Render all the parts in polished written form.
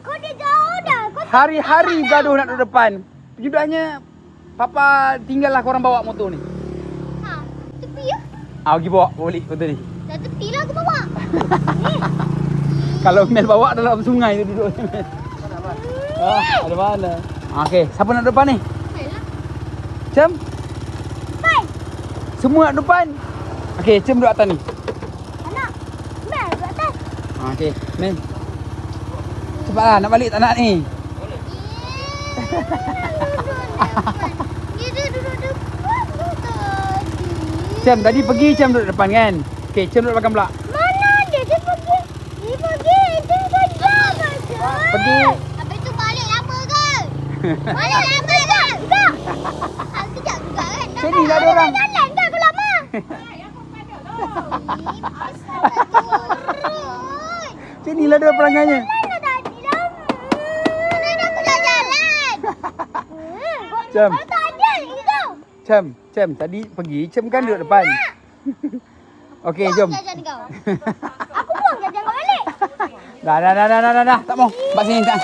Kau dah jauh dah. Hari-hari gaduh nak duduk depan. Sudahnya Papa tinggallah korang bawa motor ni. Ha, tepi ya. Pergi bawa balik motor ni. Dah tepi lah aku bawa. Kalau Mel bawa dalam sungai tu duduk. Ada mana? Okey, siapa nak depan ni? Baiklah. Cem? Baik. Semua nak depan. Okey, Cem duduk atas ni. Anak. Mel duduk atas. Okey, Mel. Cepatlah nak balik tak nak ni. Dia duduk depan tu tadi. Cem tadi pergi Cem duduk depan kan? Okey, Cem duduk belakang pula. Mana dia? Dia pergi. Dia pergi. Dia kejap saja. Pergi. Habis tu balik lama ke? Balik lama ke? Tak. Kejap juga kan? Sini lah ada orang. Jalan ke aku lama? Sinilah dia pelanggannya. Cem. Cem tadi pergi, Cem kan duduk depan. Okey, jom. Aku buang jajan kau balik. Dah. Tak mau. Bak sini tak.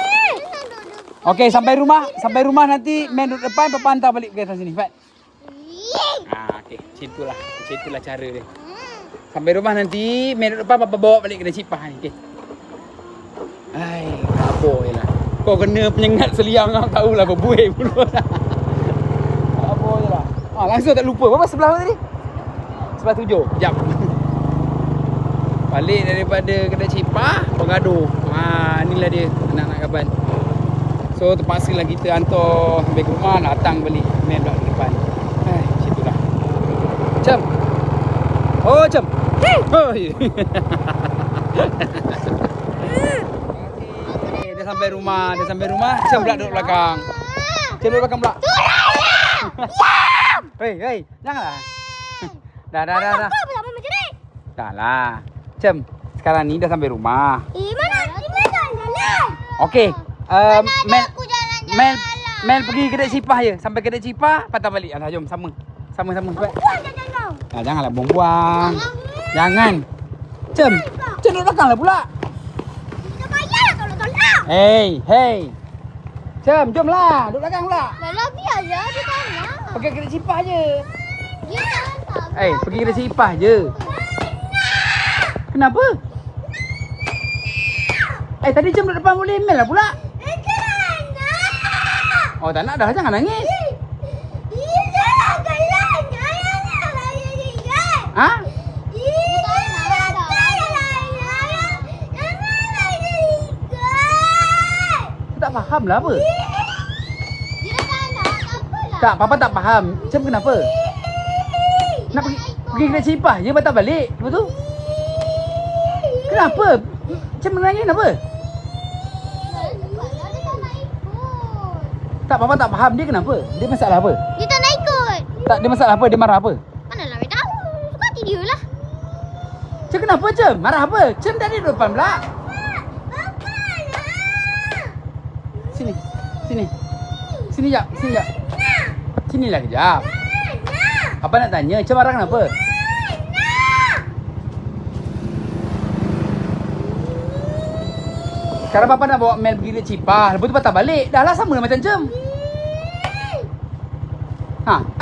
Okey, sampai rumah nanti Mel duduk depan, Papa hantar balik ke atas sini, Fat. Okey, macam itulah cara dia. Sampai rumah nanti Mel duduk depan, Papa bawa balik kedai Cipah ni, okey. Ai, kabur je lah. Kau kena penyengat seliang kau tahulah berbuih pun. Kabur je lah. Langsung tak lupa. Berapa sebelah tadi? Sebelah 7. Sekejap. Balik daripada kedai Cipah, Penggaduh. Inilah dia anak-anak Gaban. So terpaksalah kita hantar sampai ke rumah, datang balik Mel pula di depan. Situlah. Cem. Oh, Cem. Okey, dia sampai rumah, Cem pula duduk belakang. Cem duduk belakang pula. Hei, janganlah. Dah. Apa pula macam ni? Dah lah. Cem, sekarang ni dah sampai rumah. Mana jalan? Okey. Aku jalan-jalan. Mel pergi kedai Cipah je. Sampai kedai Cipah, patah balik. Alah, jom sama. Cepat. Buang jajan kau. Janganlah buang-buang. Jangan. Cem duduk belakang lah pula. Kita bayar kalau tolak. Hey. Cem, jomlah. Duduk belakang pula. Dah biar je dia tanah. Pergi kedai Cipah je. Dia tanah. Pergi kedai Cipah je. Kenapa? Tadi Cem duduk depan boleh Mel lah pula. Oh, tak nak dah. Jangan nangis. Ha? Tak faham lah apa. Tak, Papa tak faham. Cem kenapa? Nak pergi kedai Cipah je, patah balik. Lepas tu? Kenapa? Cem menangis kenapa? Tak, Papa tak faham. Dia kenapa? Dia masalah apa? Dia tak nak ikut. Tak, dia masalah apa? Dia marah apa? Manalah saya tahu. Suka hati dia lah. Cem kenapa Cem? Marah apa? Cem tadi duduk depan pula. Sini jap. Sinilah kejap. Apa nak tanya? Cem marah kenapa? Sekarang Papa nak bawa Mel pergi ke Cipah. Lepas tu patah balik. Dah lah sama macam Cem.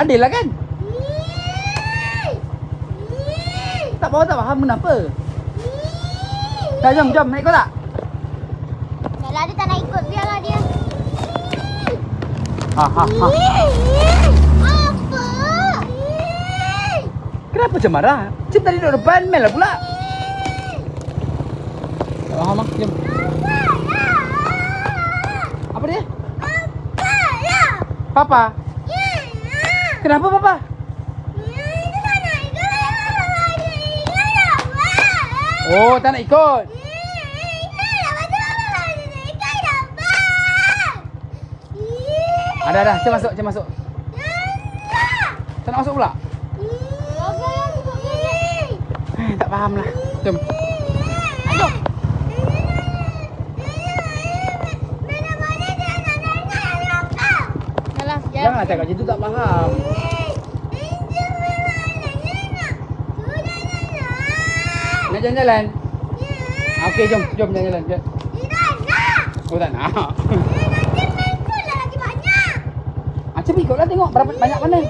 Adil lah kan? Tak faham kenapa. Dah jom naik kau tak? Kalau dia tak nak ikut, biarlah dia. Apa? Kenapa Cem marah? Cem tadi duduk depan, Mel lah pula. Tak faham lah, jom. Apa dia? Papa? Kenapa Papa? Oh, tak nak ikut. Dah. Cem masuk. Tak nak masuk pula? Tak faham lah. Jom. Janganlah cakap macam tu, tak faham. Nak jalan-jalan? Okey, jom jalan-jalan. Jom. Tidak nak. Oh, tak nak. Nanti mango lah lagi banyak. Macam ikutlah tengok berapa banyak mana.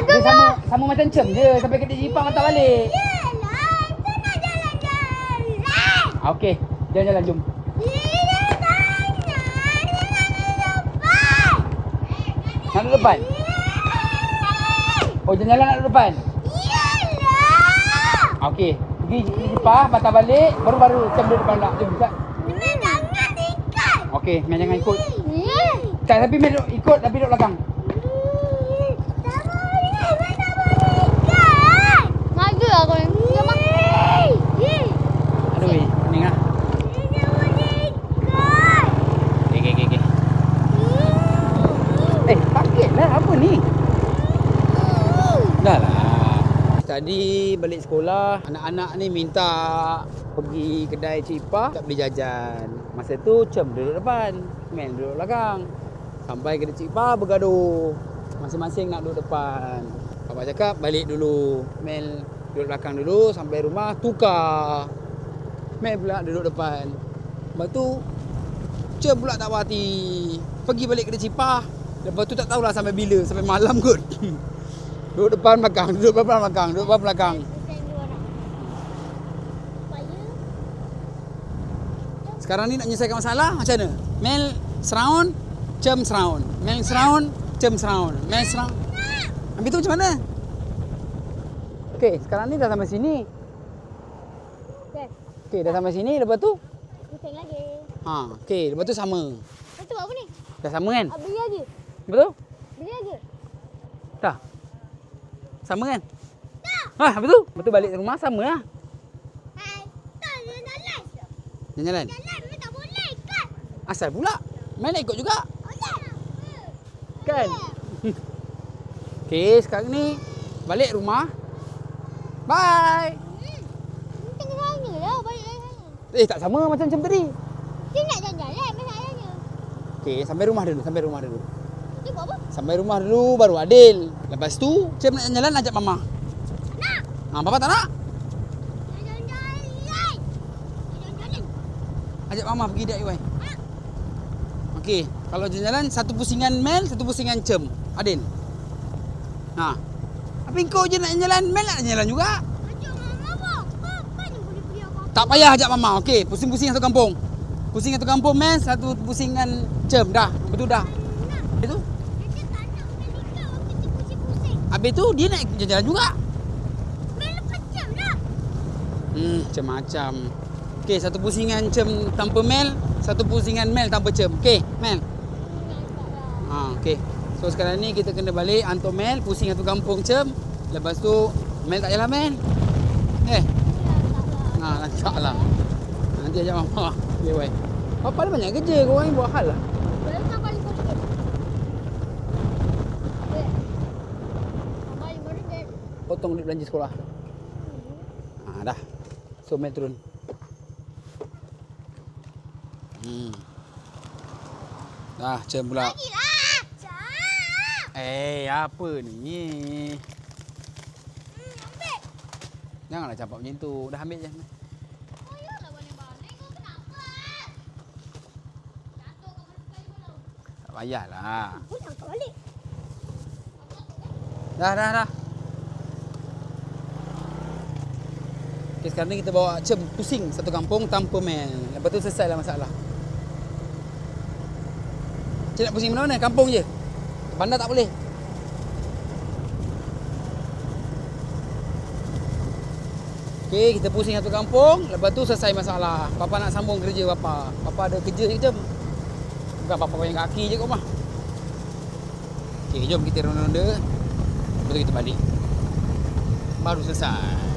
Dia sama macam cem je sampai kedai Jepang hantar balik. Yelah, kita nak jalan-jalan. Okey, jalan-jalan jom. Nak duduk depan? Oh, jalan-jalan nak duduk depan? Yelah. Okey, pergi Jepang, patah balik, baru-baru cem duduk depan pula. Jom, Ustaz. Jangan ikat. Okey, Mel jangan ikut. Tak, tapi Mel ikut tapi duduk belakang. Maju aku ni. Aduh, pening lah. Okey. Sakit lah. Apa ni? Dah lah. Tadi balik sekolah, anak-anak ni minta pergi kedai Cik Ipah tak beli jajan. Masa tu Cem duduk depan, Mel duduk belakang. Sampai kedai Cik Ipah bergaduh. Masing-masing nak duduk depan. Bapak cakap balik dulu. Mel duduk belakang dulu sampai rumah tukar. Mel pula duduk depan. Lepas tu Cem pula tak puas hati. Pergi balik kedai Cik Ipah. Lepas tu tak tahulah sampai bila, sampai malam kot. Duduk depan belakang, duduk depan belakang, duduk depan belakang. Sekarang ni nak menyelesaikan masalah macam mana? Mel surround, Cem surround. Mel surround, Cem surround. Mel surround. Habis tu macam mana? Okey, sekarang ni dah sampai sini. Okey, dah sampai sini, lepas tu? Pusing lagi. Okey, lepas tu sama. Itu apa ni? Dah sama kan? Beli lagi. Betul? Beli lagi. Dah. Sama kan? Tak. Betul? Betul balik rumah sama lah. Hai, tak jalan. Jalan-jalan. Jalan memang tak boleh kan? Asal pula? Mel nak ikut juga. Boleh. Kan? Okey, sekarang ni balik rumah. Bye. Tengah sana lah balik sana. Tak sama macam tadi. Dia nak jalan-jalan masalahnya. Okey, sampai rumah dulu. Dia buat apa? Sampai rumah dulu baru adil. Lepas tu, Cem nak jalan ajak mama. Nak. Papa tak nak? Jalan-jalan. Ajak mama pergi DIY. Okey, kalau jalan-jalan satu pusingan Mel, satu pusingan Cem. Adil. Tapi kau je nak jalan, Mel nak jalan juga. Ajak mama apa? Apa yang boleh beli apa? Tak payah ajak mama. Okey, pusing-pusing satu kampung. Pusing satu kampung Mel, satu pusingan Cem. Dah, betul dah. Habis tu? Dia tak nak Melika waktu tu pusing-pusing. Habis tu dia nak jalan juga. Mel lepas jam lah. Macam-macam. Okey, satu pusingan Cem tanpa Mel, satu pusingan Mel tanpa Cem. Okey, Mel. Okey. So sekarang ni kita kena balik hantar Mel pusing satu kampung Cem. Lepas tu Mel tak jalan Mel. Nanti tak lah. Nanti ajak mama. Okay, bye. Papa ada banyak kerja, kau orang ni buat hal lah. Boleh tak balik balik. Balik balik. Potong duit belanja sekolah. Dah. So Mel turun. Dah, Cem pula. Bagilah. Apa ni? Ambil. Janganlah campak macam tu. Dah ambil je. Oh, yalah balik-balik. Kau kenapa? Jatuh kau balik belum? Tak payahlah. Pulang kau balik. Dah. Okay, sekarang ni kita bawa Cem pusing satu kampung tanpa Mel. Lepas tu selesailah masalah. Cem nak pusing mana-mana? Kampung je. Bandar tak boleh. Okey, kita pusing satu kampung. Lepas tu selesai masalah. Papa nak sambung kerja Papa. Papa ada kerja je Cem. Bukan Papa goyang kaki je kat rumah. Okey, jom kita ronda-ronda. Lepas tu kita balik. Baru selesai.